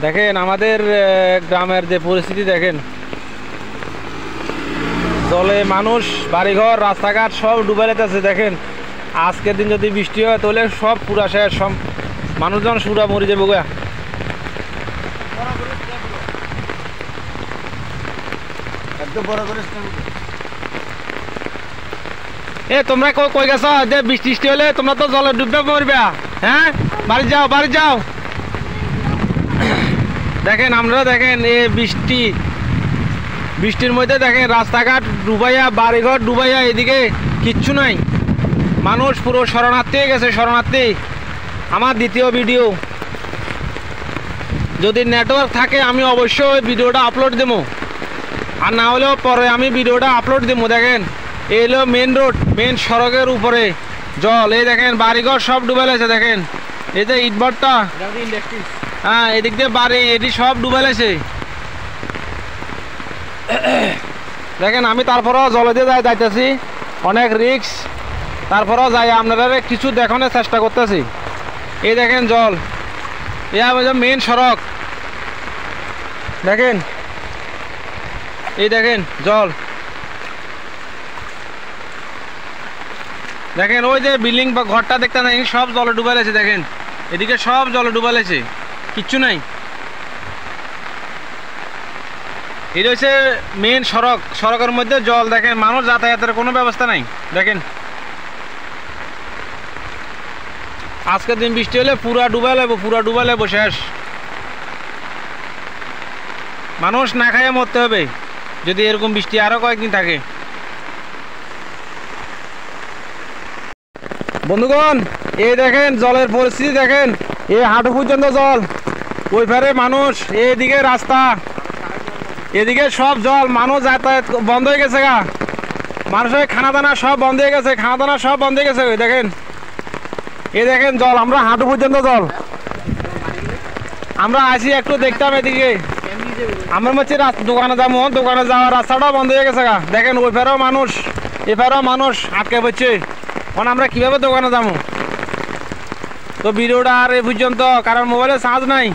দেখেন আমাদের গ্রামের যে পরিস্থিতি দেখেন, জলে মানুষ বাড়িঘর রাস্তাঘাট সব ডুবে যেতেছে। দেখেন আজকের দিন যদি বৃষ্টি হয় তাহলে সব পুরা শেষ, সব মানুষজন সুরা মরে যাবো গা। এ তোমরা কই গেছ যে বৃষ্টি হলে তোমরা তো জলে ডুববে মরবে? হ্যাঁ, বাড়ি যাও বাড়ি যাও। দেখেন আমরা দেখেন এই বৃষ্টির মধ্যে দেখেন রাস্তাঘাট ডুবাইয়া, বাড়িঘর ডুবাইয়া, এদিকে কিচ্ছু নাই, মানুষ পুরো শরণার্থী হয়ে গেছে, শরণার্থী। আমার দ্বিতীয় ভিডিও, যদি নেটওয়ার্ক থাকে আমি অবশ্যই ভিডিওটা আপলোড দেবো, আর না হলেও পরে আমি ভিডিওটা আপলোড দেবো। দেখেন এই হলো মেন রোড, মেন সড়কের উপরে জল। এই দেখেন বাড়িঘর সব ডুবে গেছে। দেখেন এই যে ইটভাটা, হ্যাঁ এদিক দিয়ে বাড়ি, এটি সব ডুবে গেছে। দেখেন আমি তারপরেও জলে দিয়ে যাইতেছি, অনেক রিস্ক, তারপরেও যাই আপনারা কিছু দেখানোর চেষ্টা করতেছি। এই দেখেন জল, এই মেন সড়ক, দেখেন এই দেখেন জল। দেখেন ওই যে বিল্ডিং বা ঘরটা দেখতে নাই, সব জলে ডুবে গেছে। দেখেন এদিকে সব জলে ডুবে গেছে, কিচ্ছু নাই। এটা হচ্ছে মেন সড়ক, সড়কের মধ্যে জল। দেখেন মানুষ যাতায়াতের কোনো ব্যবস্থা নাই। দেখেন আজকের দিন বৃষ্টি হলে পুরা ডুবা লাগবো, পুরা ডুবা লাগবো, শেষ। মানুষ না খাইয়ে মরতে হবে যদি এরকম বৃষ্টি আরো কয়েকদিন থাকে। বন্ধুগণ এই দেখেন জলের পরিস্থিতি, দেখেন এই হাঁটু পর্যন্ত জল, ওই পারে মানুষ, এইদিকে রাস্তা, এদিকে সব জল, মানুষ যাতায়াত বন্ধ হয়ে গেছে গা, মানুষের খানা দানা সব বন্ধ হয়ে গেছে, খানা দানা সব বন্ধ হয়ে গেছে। দেখেন এই দেখেন জল, আমরা হাঁটু পর্যন্ত জল। আমরা আসি একটু দেখতাম এদিকে, আমরা হচ্ছে দোকানে যাবো, দোকানে যাওয়ার রাস্তাটাও বন্ধ হয়ে গেছে গা। দেখেন ওই ফেরাও মানুষ, এ ফেরাও মানুষ আটকে পড়ছে। এখন আমরা কিভাবে দোকানে যাবো? তো ভিডিওটা আর এ পর্যন্ত, কারণ মোবাইলে চার্জ নাই।